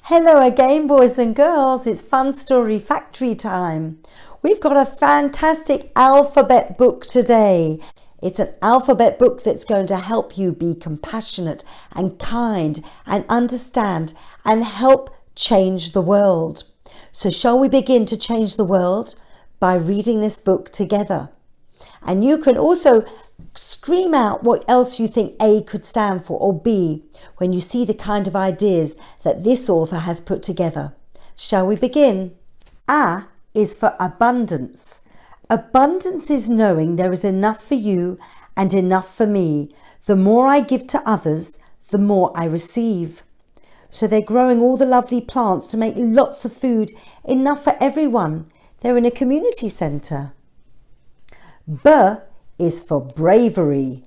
Hello again, boys and girls. It's Fun Story Factory time. We've got a fantastic alphabet book today. It's an alphabet book that's going to help you be compassionate and kind and understand and help change the world. So shall we begin to change the world by reading this book together? And you can also scream out what else you think A could stand for or B when you see the kind of ideas that this author has put together. Shall we begin? A is for abundance. Abundance is knowing there is enough for you and enough for me. The more I give to others, the more I receive. So they're growing all the lovely plants to make lots of food, enough for everyone. They're in a community centre. B is for bravery.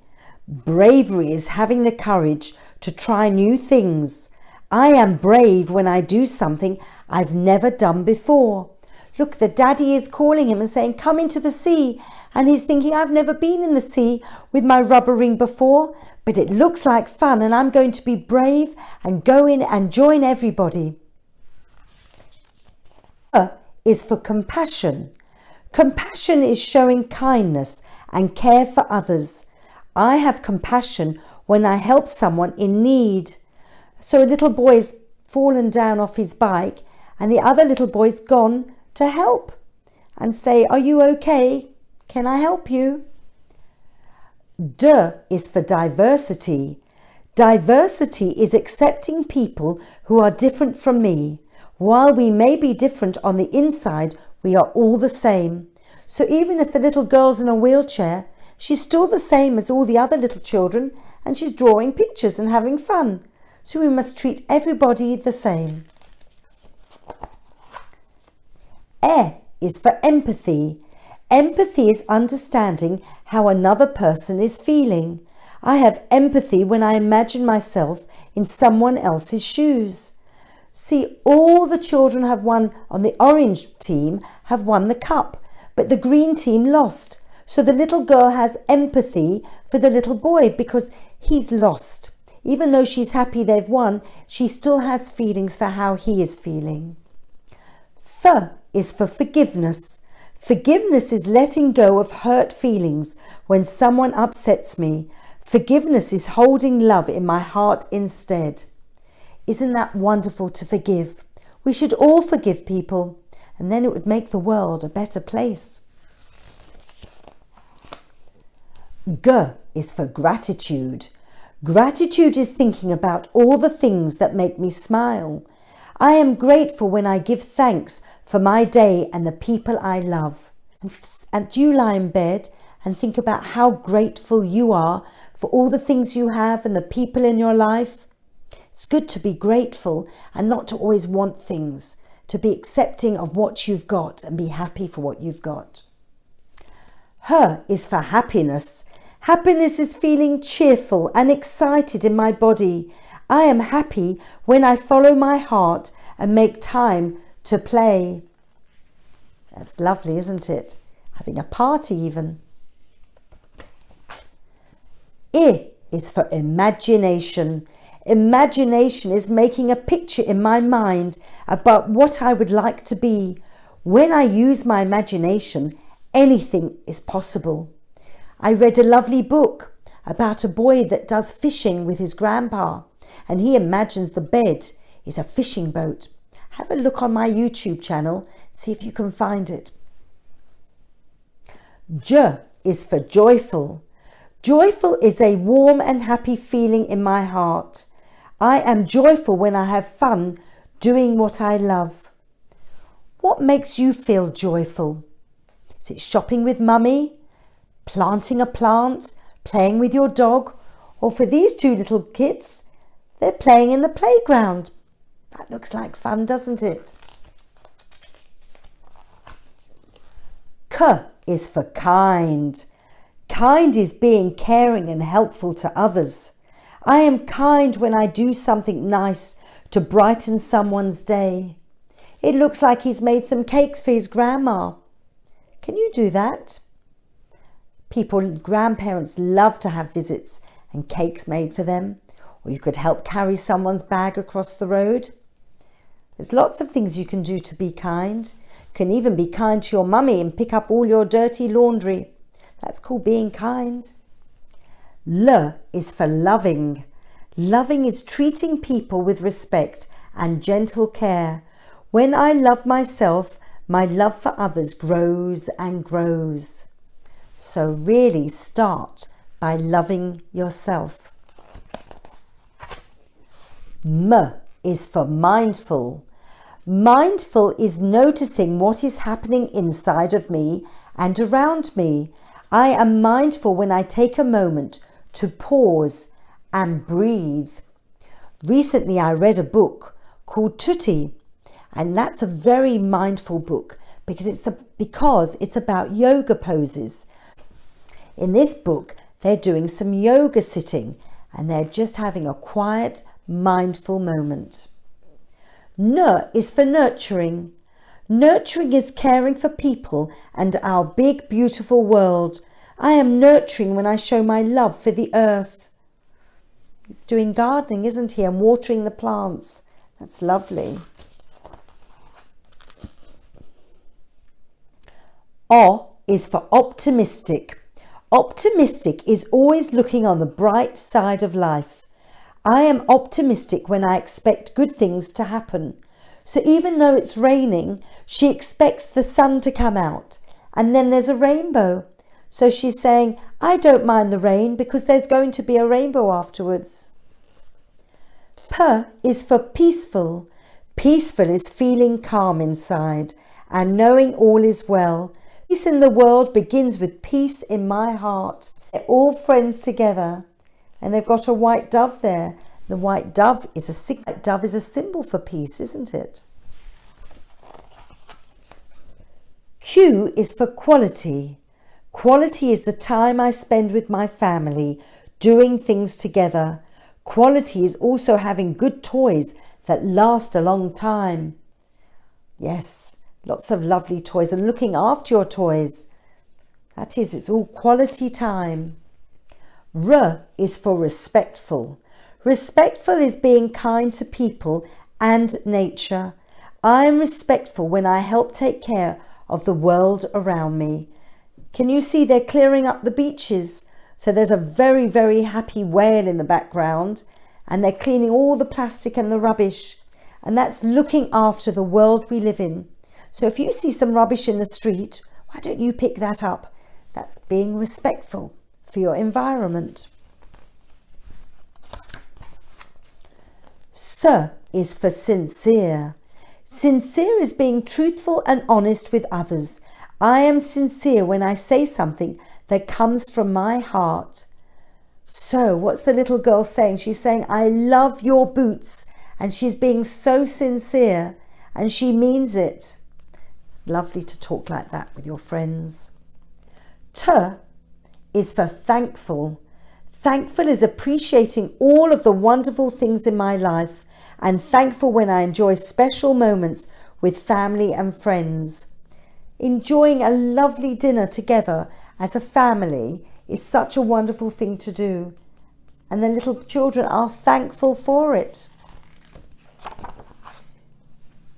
Bravery is having the courage to try new things. I am brave when I do something I've never done before. Look, the daddy is calling him and saying, come into the sea. And he's thinking, I've never been in the sea with my rubber ring before, but it looks like fun and I'm going to be brave and go in and join everybody. C is for compassion. Compassion is showing kindness and care for others. I have compassion when I help someone in need. So a little boy's fallen down off his bike and the other little boy's gone to help and say, are you okay? Can I help you? D is for diversity. Diversity is accepting people who are different from me. While we may be different on the inside, we are all the same. So even if the little girl's in a wheelchair, she's still the same as all the other little children and she's drawing pictures and having fun. So we must treat everybody the same. E is for empathy. Empathy is understanding how another person is feeling. I have empathy when I imagine myself in someone else's shoes. See, all the children have won on the orange team have won the cup, but the green team lost. So the little girl has empathy for the little boy because he's lost. Even though she's happy they've won, she still has feelings for how he is feeling. F is for forgiveness. Forgiveness is letting go of hurt feelings when someone upsets me. Forgiveness is holding love in my heart instead. Isn't that wonderful to forgive? We should all forgive people, and then it would make the world a better place. G is for gratitude. Gratitude is thinking about all the things that make me smile. I am grateful when I give thanks for my day and the people I love. And you lie in bed and think about how grateful you are for all the things you have and the people in your life. It's good to be grateful and not to always want things, to be accepting of what you've got and be happy for what you've got. H is for happiness. Happiness is feeling cheerful and excited in my body. I am happy when I follow my heart and make time to play. That's lovely, isn't it? Having a party even. I is for imagination. Imagination is making a picture in my mind about what I would like to be. When I use my imagination, anything is possible. I read a lovely book about a boy that does fishing with his grandpa, and he imagines the bed is a fishing boat. Have a look on my YouTube channel, see if you can find it. J is for joyful. Joyful is a warm and happy feeling in my heart. I am joyful when I have fun doing what I love. What makes you feel joyful? Is it shopping with mummy, planting a plant, playing with your dog, or for these two little kids, they're playing in the playground? That looks like fun, doesn't it? K is for kind. Kind is being caring and helpful to others. I am kind when I do something nice to brighten someone's day. It looks like he's made some cakes for his grandma. Can you do that? Grandparents love to have visits and cakes made for them. Or you could help carry someone's bag across the road. There's lots of things you can do to be kind. You can even be kind to your mummy and pick up all your dirty laundry. That's called being kind. L is for loving. Loving is treating people with respect and gentle care. When I love myself, my love for others grows and grows. So really start by loving yourself. M is for mindful. Mindful is noticing what is happening inside of me and around me. I am mindful when I take a moment to pause and breathe. Recently I read a book called Tutti, and that's a very mindful book because it's about yoga poses. In this book, they're doing some yoga sitting and they're just having a quiet, mindful moment. N is for nurturing. Nurturing is caring for people and our big, beautiful world. I am nurturing when I show my love for the earth. It's doing gardening, isn't he? And watering the plants. That's lovely. O is for optimistic. Optimistic is always looking on the bright side of life. I am optimistic when I expect good things to happen. So even though it's raining, she expects the sun to come out and then there's a rainbow. So she's saying, I don't mind the rain because there's going to be a rainbow afterwards. P is for peaceful. Peaceful is feeling calm inside and knowing all is well. Peace in the world begins with peace in my heart. They're all friends together and they've got a white dove there. The white dove is a symbol for peace, isn't it? Q is for quality. Quality is the time I spend with my family, doing things together. Quality is also having good toys that last a long time. Yes, lots of lovely toys and looking after your toys. That is, it's all quality time. R is for respectful. Respectful is being kind to people and nature. I am respectful when I help take care of the world around me. Can you see they're clearing up the beaches? So there's a very, very happy whale in the background and they're cleaning all the plastic and the rubbish. And that's looking after the world we live in. So if you see some rubbish in the street, why don't you pick that up? That's being respectful for your environment. S is for sincere. Sincere is being truthful and honest with others. I am sincere when I say something that comes from my heart. So what's the little girl saying? She's saying, I love your boots. And she's being so sincere and she means it. It's lovely to talk like that with your friends. T is for thankful. Thankful is appreciating all of the wonderful things in my life and thankful when I enjoy special moments with family and friends. Enjoying a lovely dinner together as a family is such a wonderful thing to do. And the little children are thankful for it.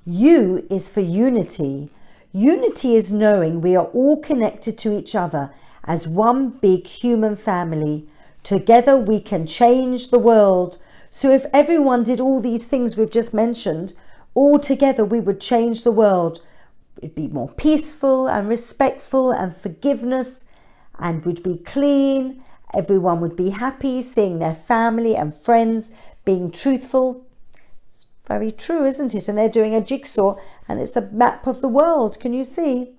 U is for unity. Unity is knowing we are all connected to each other as one big human family. Together we can change the world. So if everyone did all these things we've just mentioned, all together we would change the world. It'd be more peaceful and respectful and forgiveness, and would be clean. Everyone would be happy seeing their family and friends being truthful. It's very true, isn't it? And they're doing a jigsaw and it's a map of the world. Can you see?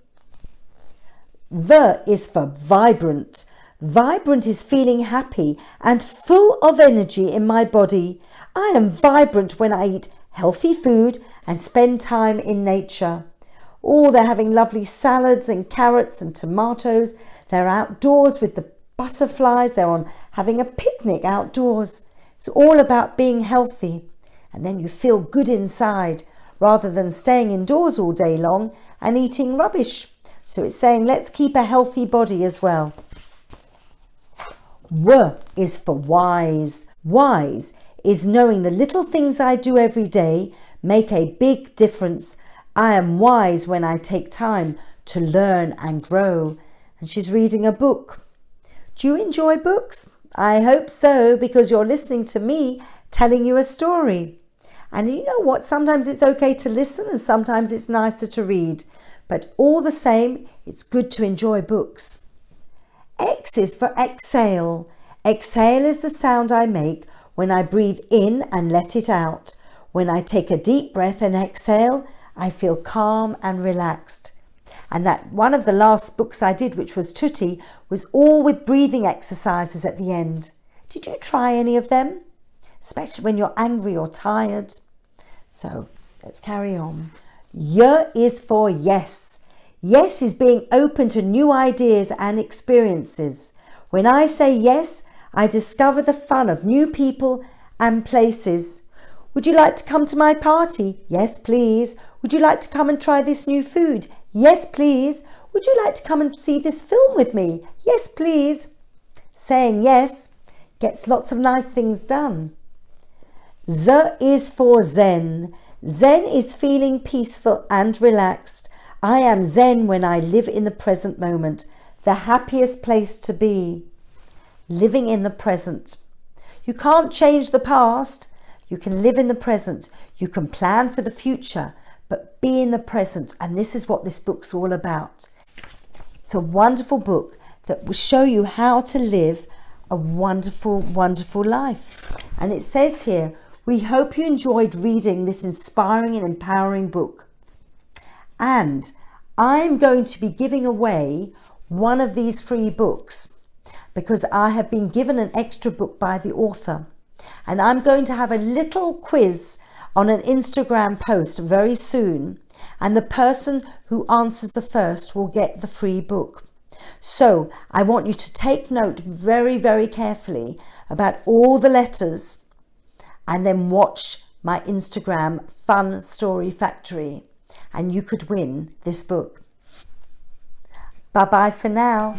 V is for vibrant. Vibrant is feeling happy and full of energy in my body. I am vibrant when I eat healthy food and spend time in nature. Oh, they're having lovely salads and carrots and tomatoes. They're outdoors with the butterflies. They're having a picnic outdoors. It's all about being healthy. And then you feel good inside rather than staying indoors all day long and eating rubbish. So it's saying let's keep a healthy body as well. W is for wise. Wise is knowing the little things I do every day make a big difference. I am wise when I take time to learn and grow. And she's reading a book. Do you enjoy books? I hope so, because you're listening to me telling you a story. And you know what? Sometimes it's okay to listen and sometimes it's nicer to read. But all the same, it's good to enjoy books. X is for exhale. Exhale is the sound I make when I breathe in and let it out. When I take a deep breath and exhale, I feel calm and relaxed. And that one of the last books I did, which was Tutti, was all with breathing exercises at the end. Did you try any of them? Especially when you're angry or tired. So let's carry on. Y is for yes. Yes is being open to new ideas and experiences. When I say yes, I discover the fun of new people and places. Would you like to come to my party? Yes, please. Would you like to come and try this new food? Yes, please. Would you like to come and see this film with me? Yes, please. Saying yes gets lots of nice things done. Z is for Zen. Zen is feeling peaceful and relaxed. I am Zen when I live in the present moment, the happiest place to be. Living in the present. You can't change the past. You can live in the present. You can plan for the future, but be in the present. And this is what this book's all about. It's a wonderful book that will show you how to live a wonderful, wonderful life. And it says here, we hope you enjoyed reading this inspiring and empowering book. And I'm going to be giving away one of these free books because I have been given an extra book by the author. And I'm going to have a little quiz on an Instagram post very soon. And the person who answers the first will get the free book. So I want you to take note very, very carefully about all the letters and then watch my Instagram Fun Story Factory and you could win this book. Bye-bye for now.